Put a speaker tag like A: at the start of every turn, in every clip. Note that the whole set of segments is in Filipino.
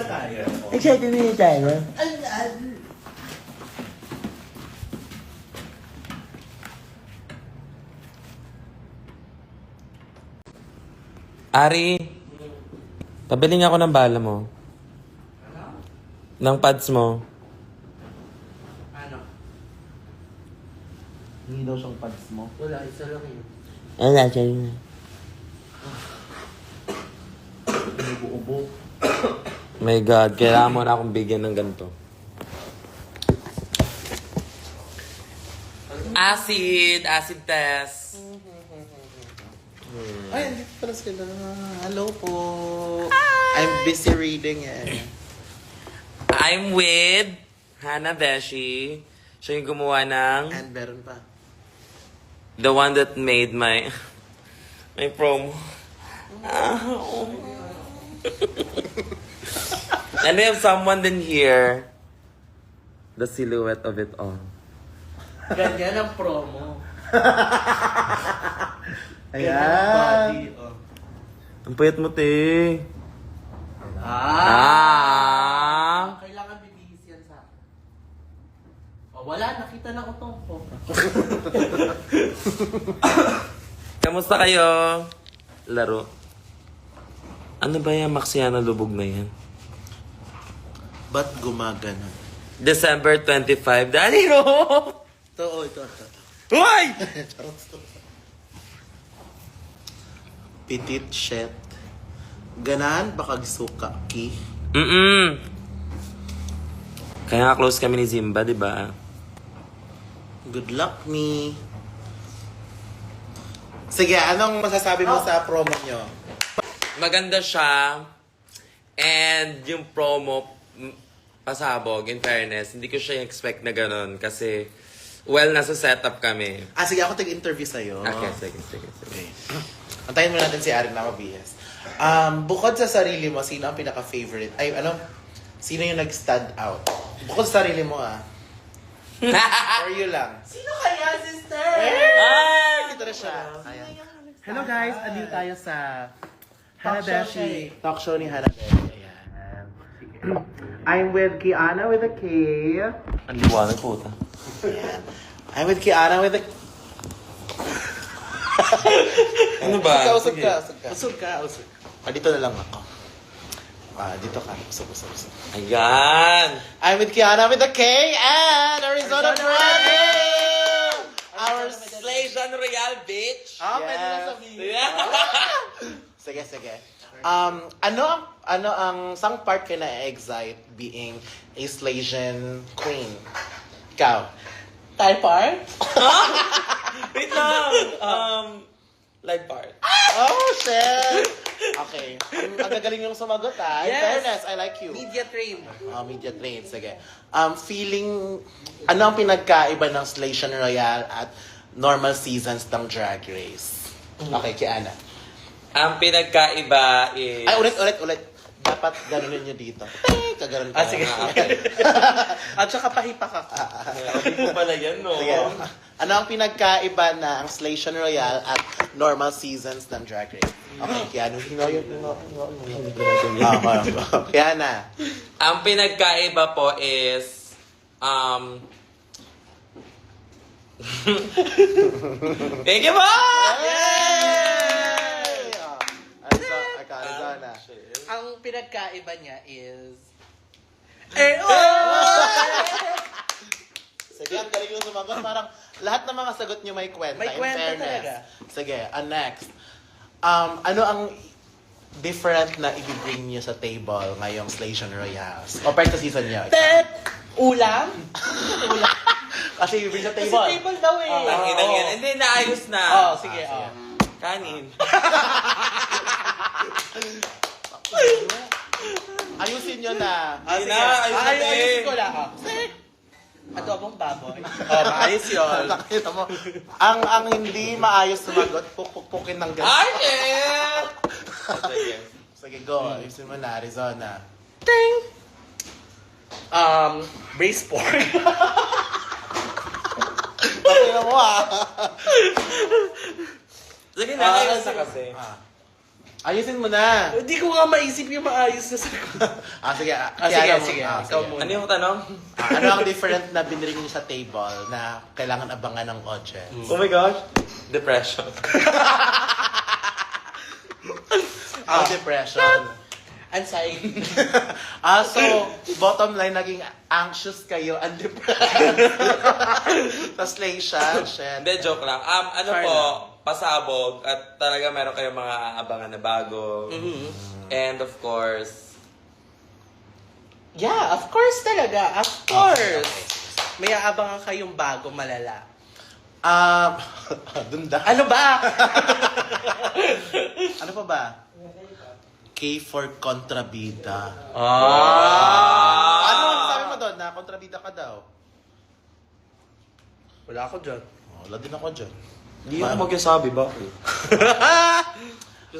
A: na tayo.
B: Excited na tayo.
C: Ari, pabili nga ako ng bala mo. Ng pads mo.
A: Ano?
B: Hindi daw siyang pads mo.
A: Wala, isa lang yun.
B: Wala siya yun.
A: Ubo-ubo.
C: My God, kailangan mo na akong bigyan ng ganito. Acid test.
D: Ay, andito pala sila. Hello po. I'm busy reading eh.
C: I'm with Hannah Beshi. Siya yung gumawa ng
D: And meron pa.
C: the one that made my promo. And we have someone then here. The silhouette of it all.
A: Ganyan ang promo. Ganyan ang
D: Ayan.
A: body. Oh.
C: Ang payat mo, te.
A: Kailangan bibihis yan sa akin. Oh, wala, nakita na ko tong po.
C: Kamusta kayo? Laro. Ano ba yung Maxiana lubog na yan?
D: Ba't gumagana?
C: December 25. Dali, no!
D: Ito.
C: Hoy!
D: Petit shet. Ganahan bakag suka ki.
C: Kaya nga close kami ni Zimba, di ba?
D: Good luck me. Sige, anong masasabi mo sa promo nyo?
C: Maganda siya. And yung promo, pasabog, in fairness, hindi ko siya expect na ganun. Kasi, nasa setup kami.
D: Sige, ako tag-interview sa'yo.
C: Okay, sige.
D: Okay. Antayin mo natin si Arin na mabihas. Bukod sa sarili mo, sino ang pinaka-favorite? Sino yung nag-stand out? Bukod sa sarili mo, For you lang.
A: Sino kaya, sister?
C: Ay!
D: Ito na siya. Ayan.
B: Hello guys, andito tayo sa
D: Hanabeshi. Talk show ni Hanabeshi. Ayan. I'm with Kiana with a K.
C: Ang liwanag po, ta.
D: Ayan. I'm with Kiana with a...
C: Ano ba?
D: Usog ka. Dito na lang ako. Dito ka. Usog.
C: Ayan!
D: I'm with Kiana with a K and Arizona Bravo! Our
C: Slation Royal, bitch!
D: Pwede na sabihin. Sige. Ano ang sang part ka na-excite being a Slasian queen? Ikaw?
A: Thai part?
C: Wait lang! Live part.
D: Oh, shit! Okay. Ang gagaling yung sumagot, In
A: Yes.
D: fairness, I like you.
A: Media train.
D: Media train, sige. Ano ang pinagkaiba ng Slation Royale at normal seasons ng Drag Race? Okay, Kiana.
C: Ang pinagkaiba is...
D: Ay, ulit. Dapat ganunin nyo dito. Kaganon ka.
A: Sige.
D: Okay.
A: At saka pahipak ako.
C: Hindi ko pala yan, no?
D: Sige. Ano ang pinagkaiba ng Slation Royale at normal seasons ng Drag Race? Okay, Kiana. Kiana.
C: Ang pinagkaiba po is... Thank you po!
D: Arizona.
A: Ang pinagkaiba niya is...
D: Sige, ang galing yung sumagot. Parang lahat ng mga sagot nyo may kwenta.
A: May kwenta
D: in fairness.
A: talaga.
D: Sige, next. Ano ang different na ibibring nyo sa table ngayong Slation Royales? Compared sa season nyo.
A: Ulam?
D: Kasi ibibring sa
A: Kasi
D: table.
A: table daw eh.
C: Ang inang yan. Hindi, naayos na.
A: Sige.
C: Kanin.
D: Ayusin nyo na.
C: Sige na,
A: Ayusin ko lang. Adobong baboy.
D: Maayos yun. Nakita mo. Ang hindi maayos sumagot, pukpukin ng ganito.
C: Ay, shit!
D: Sige, go. Ayusin mo na, Arizona.
A: Brace pork.
D: Pakina mo
C: Sige na, ayos na kasi.
D: Ayusin mo na.
A: Hindi ko nga maisip yung maayos na sagot.
D: Sige.
A: Sige. Ikaw
D: Sige.
A: muna.
C: Ano yung tanong?
D: Ano ang different na binili niyo sa table na kailangan abangan ng audience?
C: Oh my gosh. Depression.
D: Depression.
A: Anxiety.
D: So, bottom line, naging anxious kayo and depressed. Tapos lay siya. Shit.
C: Hindi, joke lang. Ano
D: Sorry
C: po,
D: lang.
C: pasabog at talaga meron kayong mga abangan na bago. And of course,
A: Yeah, of course talaga. Of course. May aabangan kayong bago malala.
D: Dunda.
A: Ano ba?
D: Ano pa ba? K for kontrabida. Ano ang sabi mo doon na kontrabida ka daw?
A: Wala ako dyan.
D: Wala din ako dyan.
C: hindi ako magsasabi, bakit?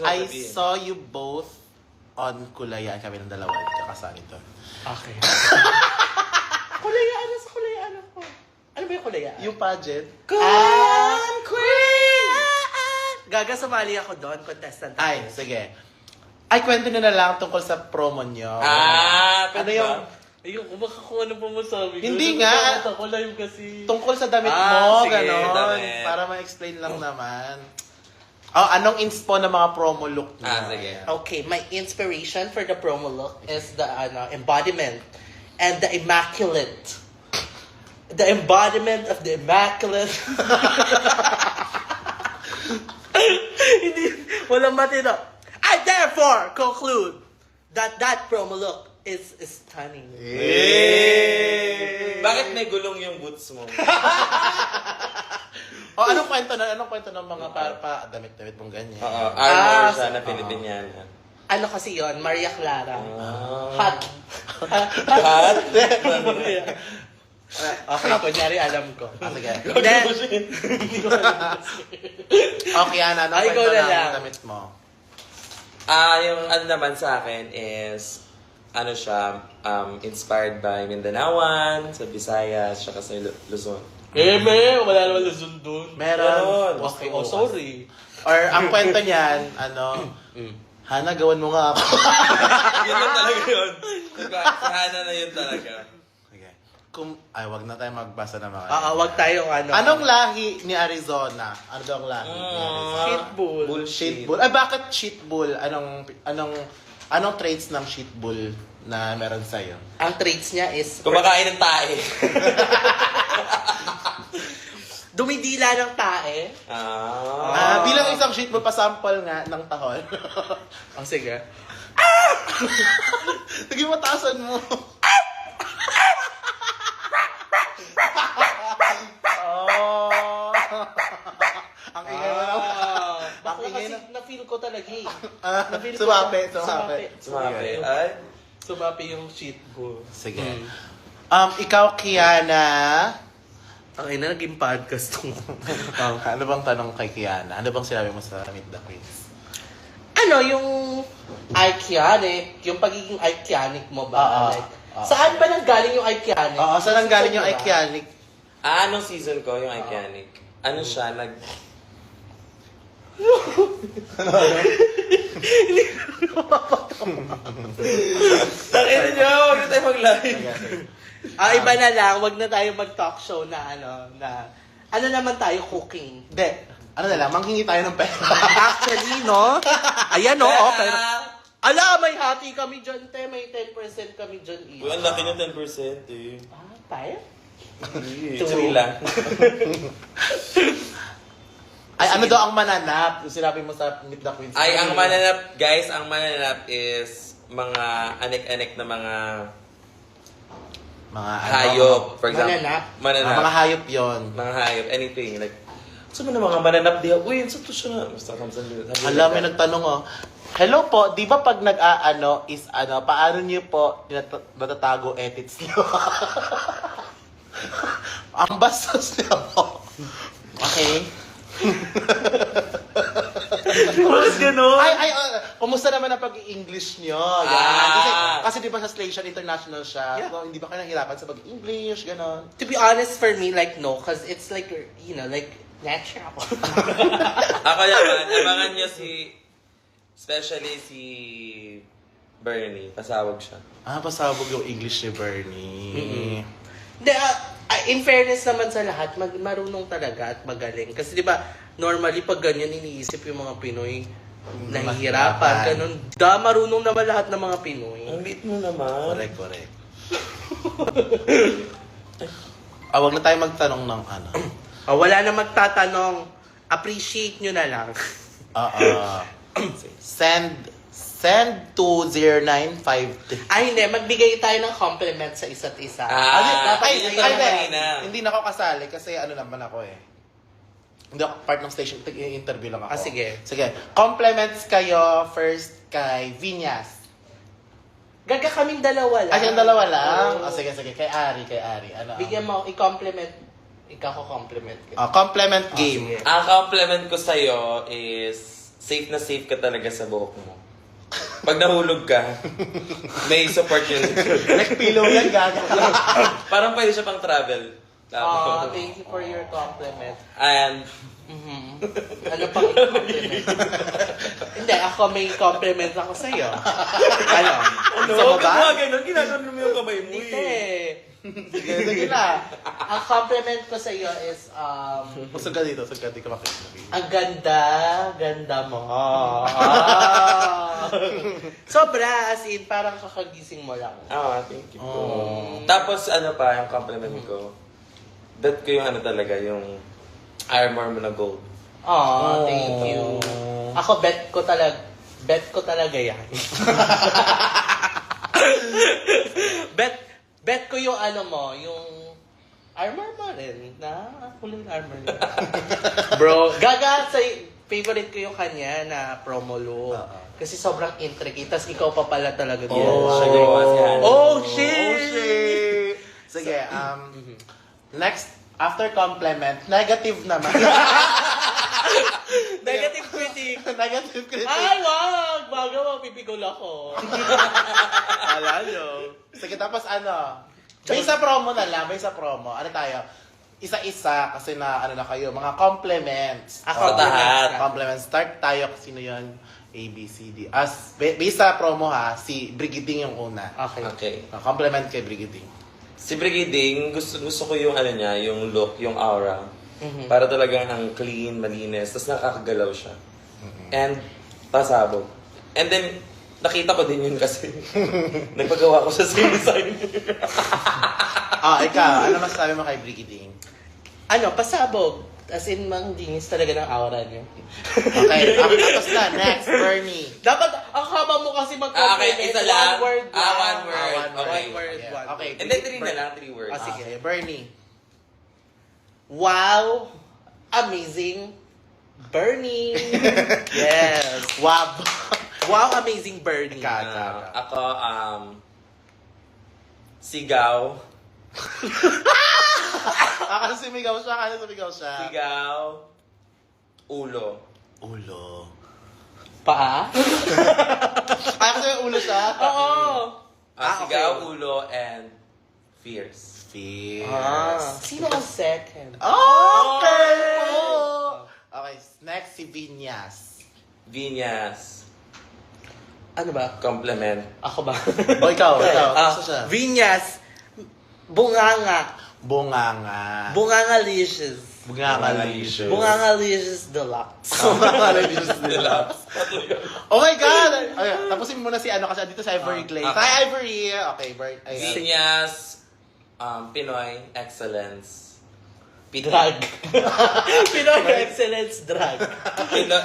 D: I saw you both on Kulayaan kami ng dalawa. Kakasali doon.
A: Okay. Kulayaan sa kulayaan ako. Ano ba yung kulayaan?
D: Yung pageant.
A: Queen! Gaga, sumali ako doon, contestant.
D: Ay, sige. Ay, kwento nyo na lang tungkol sa promo nyo.
C: Ano
D: Ano yung
A: Ayun, baka kung ano pa masabi ko.
D: Hindi nga.
A: Ako live kasi.
D: tungkol sa damit mo,
A: sige,
D: ganon.
C: damit.
D: Para ma-explain lang naman. Anong inspo ng mga promo look nyo?
C: Sige.
A: Okay, my inspiration for the promo look is the embodiment and the immaculate. The embodiment of the immaculate. Hindi, walang matino. I therefore conclude that that promo look is stunning.
C: Bakit may gulong yung boots mo?
D: Anong kwento ng mga damit-damit mong ganyan?
C: Armor siya na Pilipiniana.
A: Ano kasi yon, Maria Clara.
C: Hot?
A: Okay, kunyari alam ko.
D: Sige.
A: Then,
D: Okay, Ana, anong
A: Ay, ikaw
D: kwento
A: na
D: ng
A: lang.
D: damit mo?
C: Yung ano naman sa akin is, ano siya, inspired by Mindanaoan, sa Visayas, saka sa Luzon.
A: wala naman Luzon doon.
D: Meron.
A: Okay, sorry.
D: Or ang kwento niyan, Hana, gawan mo nga ako.
C: Yun lang talaga yun. Sa Hana na yun talaga.
D: Sige. Wag na tayo magbasa ng mga.
A: Wag tayong ano.
D: Anong lahi ni Arizona? Ano daw ang lahi ni Arizona?
A: Shitbull.
C: Bullshit.
D: Shitbull. Bakit shitbull? Anong traits ng shitbull na meron sa'yo?
A: Ang traits niya is
C: Kumakain ng tae.
A: dumidila ng tae.
D: Bilang isang shitbull, pasample nga ng tahol.
A: Ang sige.
D: Sige, mataasan mo. Ang ingay mo naman.
A: Bakla
D: Ang ingay
A: kasi na-feel ko talaga eh. Na-feel ko
D: Sumapi.
C: Sumapi. Ay.
A: Sumapi yung shitbull.
D: Sige. Ikaw, Kiana.
A: Ang ina, naging podcast to.
D: Ano bang tanong kay Kiana? Ano bang sinabi mo sa Meet the Queens?
A: Ano, yung iconic, yung pagiging iconic mo ba? Saan ba nanggaling yung iconic?
D: Saan ang galing yung
A: Gusto mo ba?
D: iconic?
C: Anong season ko, yung Iconic? Ano siya, Takin nyo, huwag na tayo mag-live.
A: Iba na lang, wag na tayo mag-talk show na ano naman tayo, cooking.
D: Hindi. Ano na lang, manghingi tayo ng pera.
A: Actually, no? Ayan, no? Okay. Ala, may hati kami dyan, te. May 10% kami dyan.
C: Uy, ang laki ng 10% eh.
A: Tayo?
C: Sorry lang.
D: Ay, ano daw ang mananap? Yung sinabi mo sa Meet the Queens.
C: Ay, ang mananap, guys, ang mananap is mga anek-anek na mga hayop. For example,
A: Mananap?
D: Mga hayop yon.
C: Mga hayop, anything. Like, saan mo na mga mananap diya? Uy, saan to siya na? Basta kamsan.
D: Alam, may nagtanong hello po, di ba pag is paano niyo po natatago edits niyo? Ang bastos niyo po. Okay.
C: Bakit gano'n?
D: Kumusta naman ang pag-English niyo? Kasi di ba sa Station International siya,
A: Yeah.
D: so hindi ba kayo nahirapan sa pag-English, gano'n?
A: To be honest, for me, like, no. Because it's like, like, natural.
C: Ako naman, abangan niyo si Especially si Bernie, pasawag siya.
D: Pasabog yung English ni Bernie.
A: Hindi, in fairness naman sa lahat, marunong talaga at magaling. Kasi di ba, normally pag ganyan iniisip yung mga Pinoy, nahihirapan, ganun. Marunong naman lahat ng mga Pinoy.
C: Ang liit mo naman.
D: Correct. Wag na tayo magtanong ng ano.
A: Wala na magtatanong, appreciate nyo na lang. Send to 0953. Ay, hindi. Magbigay tayo ng compliment sa isa't isa.
D: Hindi na ako kasali kasi ano naman ako eh. Hindi ako part ng station. Interview lang ako.
A: Sige.
D: Compliments kayo first kay Vinyas.
A: Gaga kaming dalawa lang.
D: Yung dalawa lang? Sige. Kay Ari. Ano?
A: Bigyan mo, i-compliment. Ikaw ko compliment ka.
D: Compliment game.
A: Sige.
C: Ang compliment ko sa'yo is safe na safe ka talaga sa buhok mo. Pag nahulog ka, may support yun.
D: Like pillow yan, gaga.
C: Parang pwede siya pang travel.
A: Thank you for your compliment.
C: And,
A: Ano pang i-compliment? Hindi, ako may compliment ako sa'yo. Ano? Gusto mo ba?
C: ginaganon mo yung kamay mo
A: Hindi.
D: Sige na.
A: Ang compliment ko sa'yo is,
D: Usog ka dito ka makita.
A: ang ganda mo. Sobra, as in, parang kakagising mo lang.
C: Thank you po. Tapos, ano pa, yung compliment ko, bet ko yung ano talaga, yung armor mo na gold.
A: Thank you. Ako, bet ko talaga yan. bet ko yung ano mo, yung armor mo rin. Full armor rin. Bro, gaga sa favorite ko yung kanya na promo look. Kasi sobrang intricate. Tapos ikaw pa pala talaga ginawa. Shit!
D: Sige, next, after compliment, negative naman.
A: Negative critic.
D: Negative critic.
A: Ay, wag! Baga, mapipigol ako.
D: Ala nyo. Sige, tapos ano? May sa promo na lang, Ano tayo? Isa-isa kasi na ano na kayo, mga compliments.
A: Ako,
C: lahat.
D: Compliments. Start tayo kung sino yun. A, B, C, D. Based sa promo ha, si Brigading yung una.
C: Okay.
D: Compliment kay Brigading.
C: Si Brigading, gusto ko yung ano niya, yung look, yung aura. Para talagang ang clean, malinis, tapos nakakagalaw siya. And pasabog. And then, nakita ko din yun kasi nagpagawa ko sa same design.
D: Ikaw, ano masasabi mo kay Brigading?
A: Pasabog. As in, mang dinis talaga ng aura niyo.
D: Okay, tapos na. Next, Bernie.
A: Dapat, ang haba mo kasi mag-compliment.
C: Okay, isa lang.
A: One word lang.
C: One word.
A: Okay.
C: Okay.
A: One word.
D: Okay.
C: And then, 3 na lang, 3 words.
A: Sige.
D: Okay, Bernie.
A: Wow! Amazing! Burning! Yes!
D: Wab.
A: Wow, amazing burning!
C: Ako, sigaw.
D: Kasi sumigaw siya.
C: Sigaw. Ulo.
D: Ulo.
A: Paa?
D: Kasi may ulo siya?
A: Oo!
C: Sigaw, ulo, and fierce.
D: Fierce.
A: Sino ang second?
D: Okay po! Okay, next si Vinyas.
C: Vinyas.
A: Ano ba?
C: Compliment.
A: Ako ba?
D: O ikaw. Gusto siya?
A: Vinyas. Bunganga.
D: Bunganga.
A: Bungangalicious.
D: Bungangalicious.
A: Bungangalicious Deluxe.
D: Bungangalicious Deluxe. Oh my God! Okay, tapusin mo muna si ano kasi dito sa Ivory Glaze.
C: Okay.
D: Hi, Ivory! Okay,
C: Vinyas. Pinoy Excellence.
A: Drag. Pinoy Excellence Drag.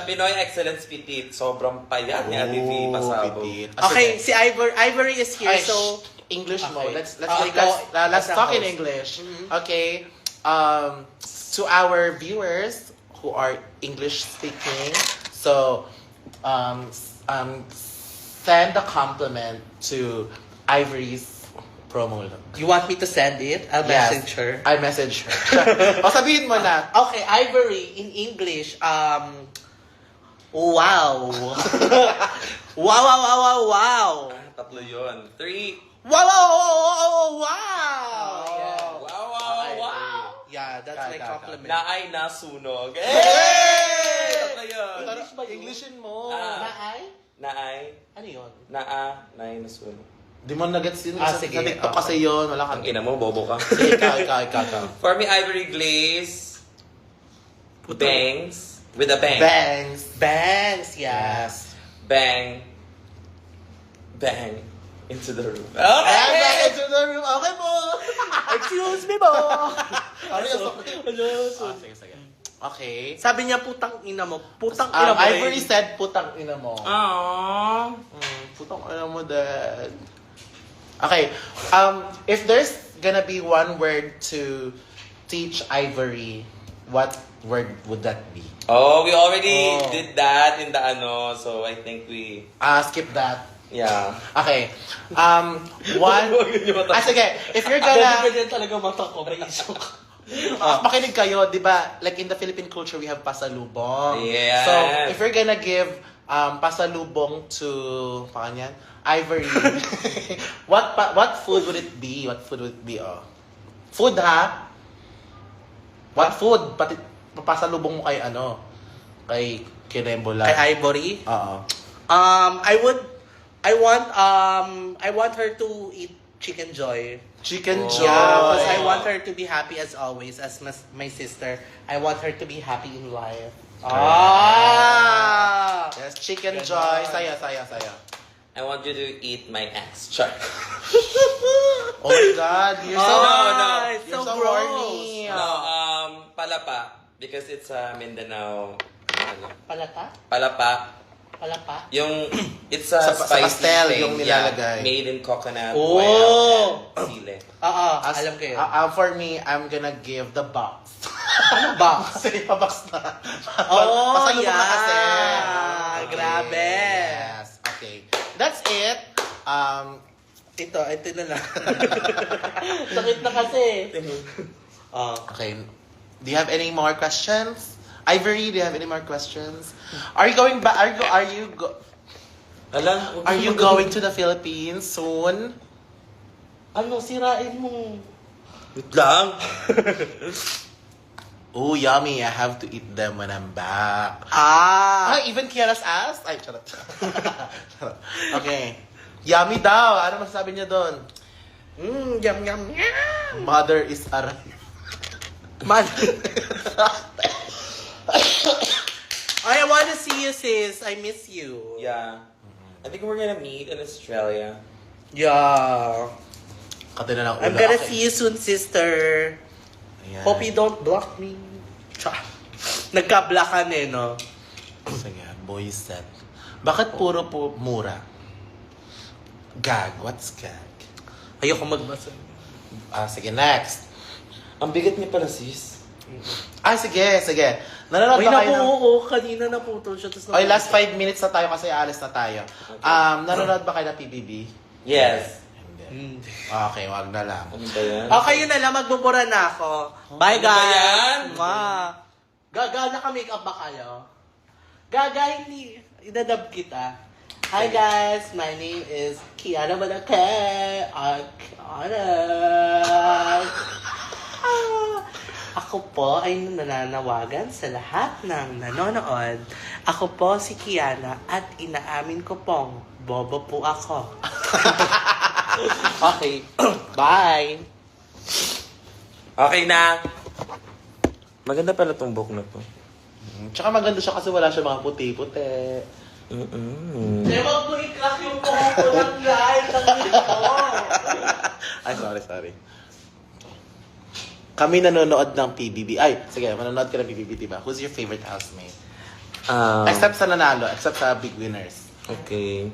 C: Pinoy Excellence Petit. Sobrang payat ni Ate V. Pasabog.
A: Okay, si Ivory is here, so...
D: English
A: Okay.
D: mode. Let's
A: Let's
D: talk in
A: host.
D: English. Okay. To our viewers who are English speaking, so send a compliment to Ivory's promo look.
A: You want me to send it? I'll message her.
D: I message her. O sabihin mo na.
A: Okay, Ivory, in English, wow. wow.
C: Tatlo yun. 3.
A: Wow.
C: Wow.
A: Yeah, that's my compliment.
C: Na ay nasunog.
D: Hey!
C: ba yun?
A: English ba yun?
D: Englishin mo.
A: Naay?
C: Naay,
A: Ano yun?
C: nay, nasun.
D: Di mo nagets yun.
A: Sige.
D: Sa TikTok kasi yun. Wala
C: Ang
D: kang...
C: ina mo, bobo ka.
D: Sige, ikaw.
C: For me, ivory glaze. Bangs. With a bang.
D: Bangs.
A: Bangs, yes.
C: Bang. Bang. Into the room.
D: And
C: Okay!
D: back into the room. Okay po.
A: Excuse me po.
D: Ano yung sige. Okay.
A: Sabi niya, putang ina mo. Putang ina mo.
D: Ivory said, putang ina mo.
C: Aww.
D: Putang ina mo, dad. Okay. If there's gonna be one word to teach Ivory, what word would that be?
C: Oh, we already
D: Oh.
C: did that in the ano, so I think we,
D: Skip that.
C: yeah.
D: Okay. One. Sige. If you're
A: Ganda
D: gonna...
A: ganyan talaga mata ko. May issue.
D: Makinig kayo, di ba? Like in the Philippine culture, we have pasalubong.
C: Yes.
D: So, if you're gonna give pasalubong to, pakanyan, Ivory, what food would it be? What food would it be? Oh. Food, ha? What food? Pati, pasalubong mo kay ano? Kay Kinembola.
A: Kay Ivory?
D: Oo.
A: I want her to eat Chicken Joy.
D: Chicken
C: Oh.
D: Joy.
A: Yeah, because I want her to be happy as always, as my sister. I want her to be happy in life. Ah!
D: Yes, Chicken
A: Ganon.
D: Joy. Saya.
C: I want you to eat my ass. Char.
D: Oh my God, you're so...
C: no.
A: It's
D: You're
A: so
D: so
A: gross.
D: horny.
C: No, palapa. Because it's Mindanao. Ano?
A: Palata?
C: Palapa.
A: Palapa?
C: Yung, it's a
D: Sa
C: spicy
D: pastel
C: thing.
D: yung nilalagay.
C: Yeah, made in coconut
A: Oh!
C: oil and sile.
A: Alam ko yun.
D: For me, I'm gonna give the box.
A: Ano box?
D: Kasi pa-box na.
A: Oh,
D: Pasalubong na kasi.
A: yeah. Grabe.
D: Yes. Okay. That's it.
A: Ito na lang. Sakit na kasi.
D: Okay. Do you have any more questions? Ivory, do you have any more questions? Are you going back? Are you going to the Philippines soon?
A: Ano, sirain mo.
C: Wait lang.
D: Oh, yummy. I have to eat them when I'm back. Even Kiara's ass? Ay, charot. Charot. Okay. Yummy daw. Ano masasabi niya doon?
A: Yum, yum, yum.
D: Mother is aray.
A: I wanna see you, sis. I miss you.
C: Yeah. I think we're gonna meet in Australia.
A: Yeah.
D: Kati na lang ulo.
A: I'm gonna
D: Okay.
A: see you soon, sister.
D: Ayan.
A: Hope you don't block me. Nagka-blockan eh, no?
D: Sige, boy set. Bakit puro po mura? Gag. What's gag?
A: Ayoko magbasa.
D: Sige, next.
C: Ang bigat niya pala, sis.
D: Sige. Nanonood
A: Ay,
D: ba kayo ng...
A: naku, kanina naputol siya.
D: Okay, last 5 minutes na tayo kasi alis na tayo. Nanonood ba kayo ng PBB?
C: Yes.
D: Hindi. Okay, wag na lang.
C: Ano ba yan?
A: Okay, yun na lang. Magbubura na ako. Bye,
C: Ano ba
A: guys.
C: yan?
A: Gaga, naka-makeup ba kayo? Gaga, hindi. Idadab kita. Hi, guys. My name is Kiana Malake. Ako po ay nananawagan sa lahat ng nanonood. Ako po si Kiana at inaamin ko pong bobo po ako. Okay. Bye.
C: Okay na. Maganda pala tong book na to.
D: Tsaka maganda siya kasi wala siya mga puti-puti.
A: Eh, wag mo i-crack yung kuko ko lang, guys. Ang ito.
D: Ay, sorry. Kami nanonood ng PBB. Ay, sige, manonood ka ng PBB, diba? Who's your favorite housemate? Except sa nanalo, except sa big winners.
C: Okay.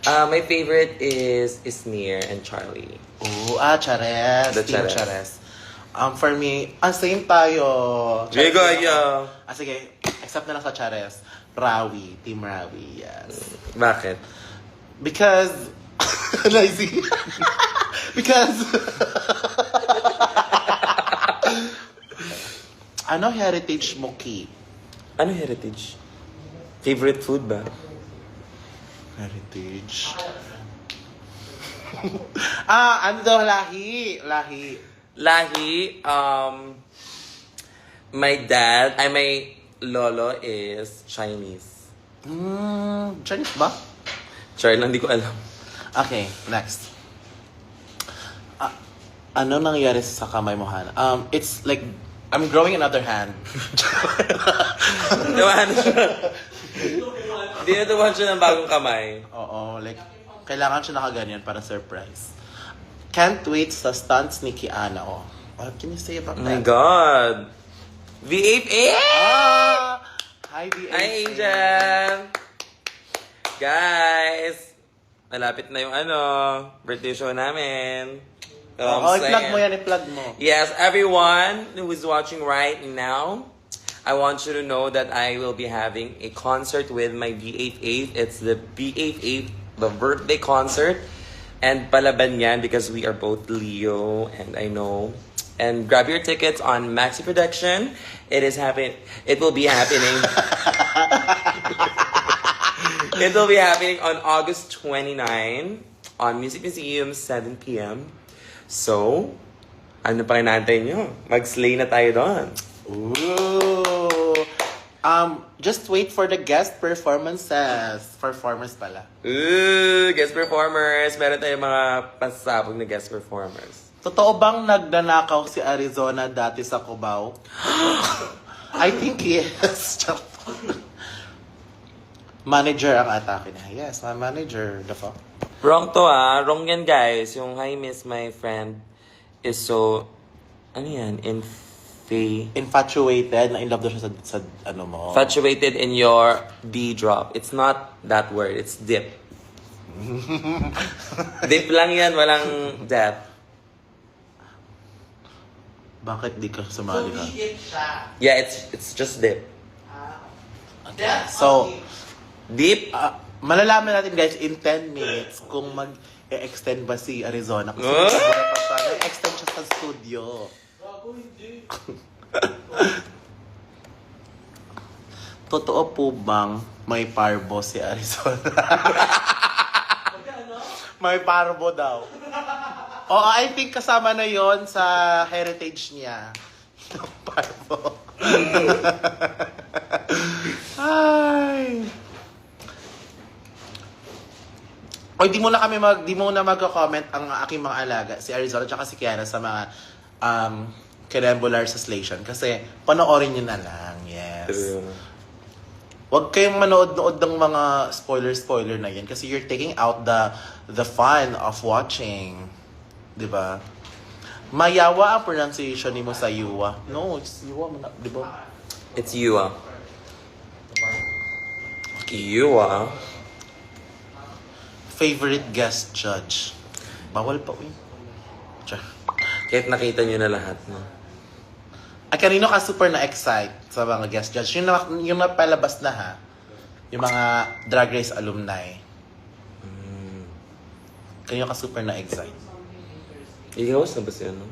C: My favorite is Isnir and Charlie.
D: Oo, Chares.
C: The
D: Team
C: Chares.
D: Chares. For me, same tayo. Chares
C: Diego,
D: din ako.
C: yeah.
D: Sige, except na lang sa Chares. Rawi. Team Rawi, yes.
C: Bakit?
D: Because... Lazy. Because... ano heritage mo, Ki?
C: Ano heritage? Favorite food ba?
D: Heritage. Ano daw, lahi.
C: Lahi, my lolo is Chinese.
D: Chinese ba?
C: Char lang, di ko alam.
D: Okay, next. Ano nangyari sa kamay mo, Han? It's like, I'm growing another hand.
C: Naman siya. Dinatuwan siya ng bagong kamay.
D: Oo, like, kailangan siya nakaganyan para surprise. Can't wait sa stunts ni Kiana. Oh, what can you say about
C: Oh my
D: that?
C: God. V8A!
D: Hi, V8.
C: Hi, Angel! Guys, malapit na yung birthday show namin.
D: I-plug mo yan, i-plug mo.
C: Yes, everyone who is watching right now, I want you to know that I will be having a concert with my B88. It's the B88, the birthday concert. And palaban yan because we are both Leo, and I know. And grab your tickets on Maxi Production. It will be happening. It will be happening on August 29 on Music Museum, 7 p.m. So, ano pa kinantay nyo? Mag-slay na tayo doon.
D: Ooh. Just wait for the guest performances. Performers pala.
C: Ooh, guest performers. Meron tayong mga pasabog na guest performers.
D: Totoo bang nagdanakaw si Arizona dati sa Cubao? I think yes. Manager ang atake niya. Yes, my manager. The fuck?
C: Wrong to Wrong yan, guys. Yung I miss my friend is so, ano yan?
D: Infatuated. Na in love daw siya sa ano mo.
C: Infatuated in your D drop. It's not that word. It's dip. Dip lang yan. Walang depth.
D: Bakit di ka sumali ka?
C: Yeah, it's just dip.
D: So,
C: Deep?
D: malalaman natin guys in 10 minutes kung mag-extend ba si Arizona. Kasi extend siya sa studio. Totoo po bang may parbo si Arizona? May parbo daw. Oo, I think kasama na yon sa heritage niya. Parbo. Ay. O di mo na magko-comment ang aking mga alaga, si Arizona at si Kiana sa mga Kinembular sa Slation kasi panoorin niyo na lang. Yes. Huwag kayong manood-nood ng mga spoiler na yan kasi you're taking out the fun of watching. 'Di ba? Mayawa ang pronunciation ni mo sa Yuwa. No, it's Yuwa, 'di ba?
C: It's Yua. Yua.
D: Favorite guest judge. Bawal pa, uy.
C: Kahit nakita nyo na lahat, no?
D: Ay, kanino ka super na-excite sa mga guest judge? Yung napalabas na, ha? Yung mga Drag Race alumni. Kanino ka super na-excite?
C: Ikaw, saan ba siya, no?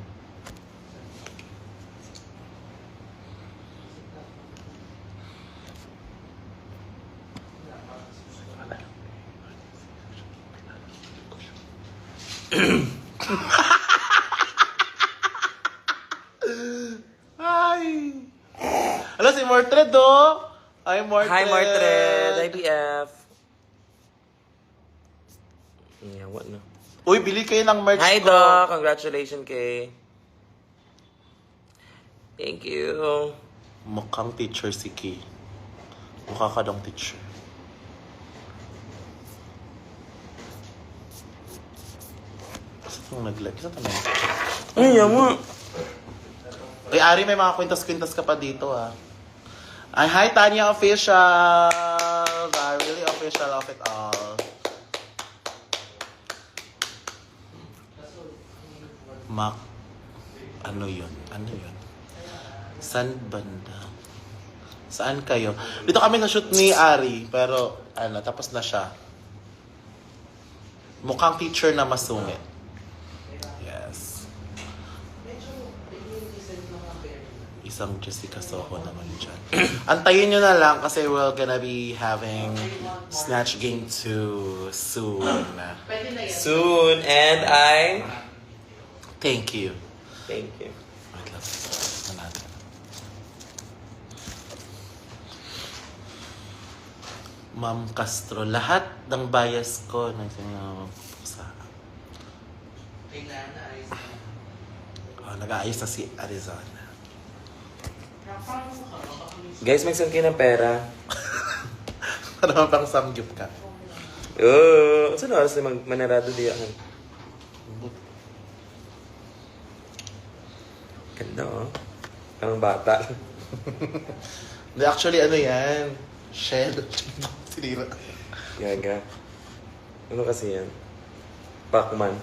D: Ay! Hello, si Mordred, oh! Hi, Mordred!
C: Hi, Mordred! IBF! Yeah, what no?
D: Uy, bili kayo ng merch
C: Hi,
D: ko.
C: Doc! Congratulations kay... Thank you!
D: Mukhang teacher si Kay. Mukha ka dong teacher. Kasi itong nag-like. Isa ito na yun.
C: Ay, yama!
D: Uy, Ari, may mga kwintas-kwintas ka pa dito, ah. Ay, hi, Tanya Official! The really official of it all. Ano yun? Ano yun? San banda? Saan kayo? Dito kami na-shoot ni Ari, pero tapos na siya. Mukhang teacher na masungit. Yes. Isang Jessica Soho naman dyan. Antayin nyo na lang kasi we're gonna be having Snatch Game 2 soon.
C: Soon, and I...
D: Thank you.
C: Thank you.
D: Wait lang. Ma'am Castro. Lahat ng bias ko sa nag-aayos na si Arizona.
C: Guys, mag-send kayo ng pera.
D: Ano pang samgyup ka?
C: Saan oras na manarado diyan? Ganda oh. Parang bata.
D: Hindi, actually, ano yan? Shell. Sinira.
C: Gaga. Ano kasi yan? Pacman.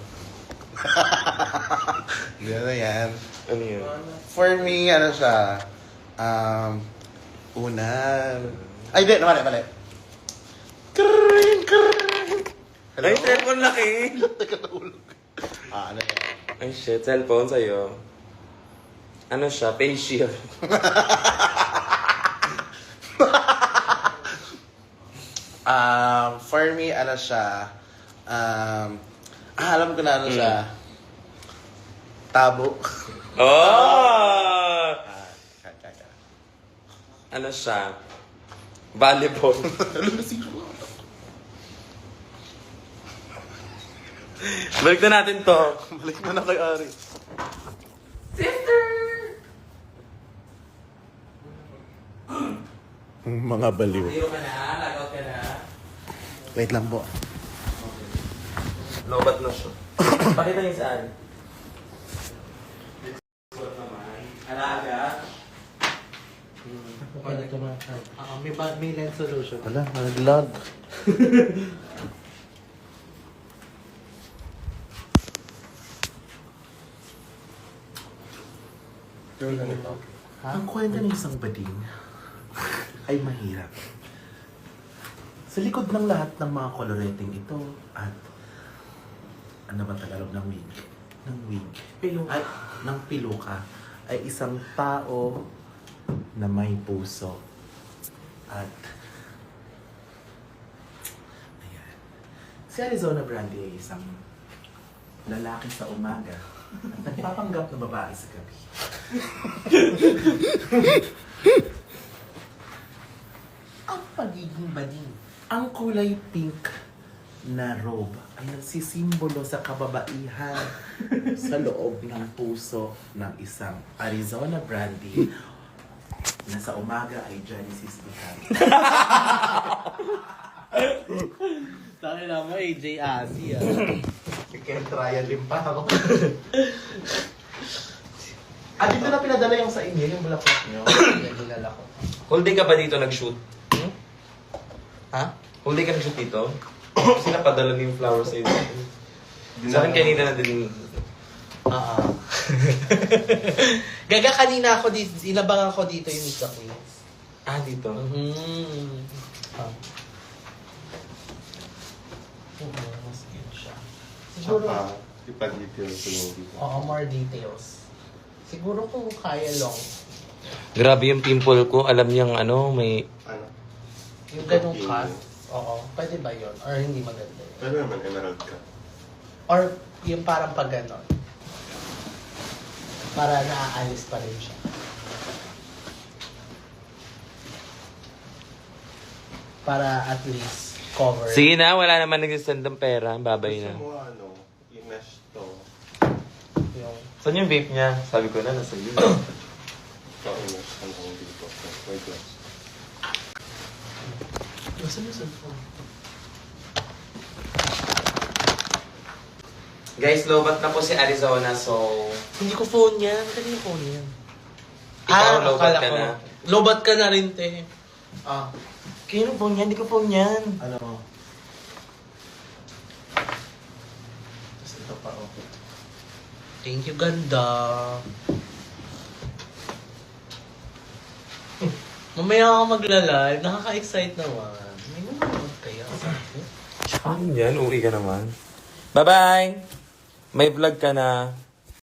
D: Yan na yan.
C: Ano yun?
D: For me, ano siya? Unan. Ay, di. Mali. Kring. Hello?
C: Ay, cellphone laki!
D: Teka, nahulog. Ano yan?
C: Ay shit, cellphone sa'yo. Ano siya? Face shield.
D: For me, ano siya? Alam ko na ano siya. Tabo.
C: Oh! Ano siya? Volleyball. Balik na natin to.
D: Balik mo na kay Ari. Mga baliw.
C: Zero ka na, lagout ka na.
D: Wait lang po.
C: Lobat na siya. Pakita niyo saan. Alaga.
A: May lens solution.
D: Wala, nag-lag. Ang kwento ng isang bading ay mahirap. Sa likod ng lahat ng mga koloreting ito at ano ba Tagalog ng wig? Ng wig. Ay, ng piluka ay isang tao na may puso. At ayan. Si Arizona Brandy ay isang lalaki sa umaga at nagpapanggap na babae sa gabi. Ang pagiging bading. Ang kulay pink na robe ay nagsisimbolo sa kababaihan sa loob ng puso ng isang Arizona Brandy na sa umaga ay Genesis Butani.
A: Sabi na mo, AJ Asi
D: Kaya trial din pa ako. Dito na pinadala yung sa inyo, yung bulaklak nyo.
A: Yan nilala ko.
C: Whole day ka ba dito nag-shoot?
A: Ha?
C: Whole day ka nag-shoot dito? Kasi napadala niyo yung flowers sa iyo. Sa akin kanina na din.
A: Gaga kanina ako dito, inabangan ko dito yung Meet the Queens.
C: Dito.
A: Mas yun siya. Siguro,
E: ipa-details yung dito.
A: more details. Siguro kung kaya long,
C: Grabe yung pimple ko. Alam niyang ano, may...
E: Ano?
A: yung ganong cut, pwede ba yun? Or hindi maganda yun?
E: Ano naman, emerald ka?
A: Or yung parang pag ganon. Para naaalis pa rin siya. Para at least cover.
C: Sige na, wala naman nagsisend ng pera. Babay
E: Gusto
C: na.
E: mo ano, i-mesh to.
A: Yung,
C: Saan yung vape niya? Sabi ko na, nasa iyo.
E: Ito, i-mesh ka lang dito. Wait lang.
A: Nasaan yung cellphone?
C: Guys, lobat na po si Arizona, so...
A: Hindi ko phone yan. Kanina phone yan.
C: Ikaw, lobat
A: akala
C: ka
A: ko.
C: na.
A: Lobat ka na rin, te.
C: Kaya phone yan? Hindi ko phone yan.
D: Ano mo? Tapos ito pa,
A: Thank you, ganda. Mamaya ako magla-live. Nakaka-excite naman. May nanonood kaya sa akin.
C: Ano yan? Uwi ka naman. Bye-bye! May vlog ka na.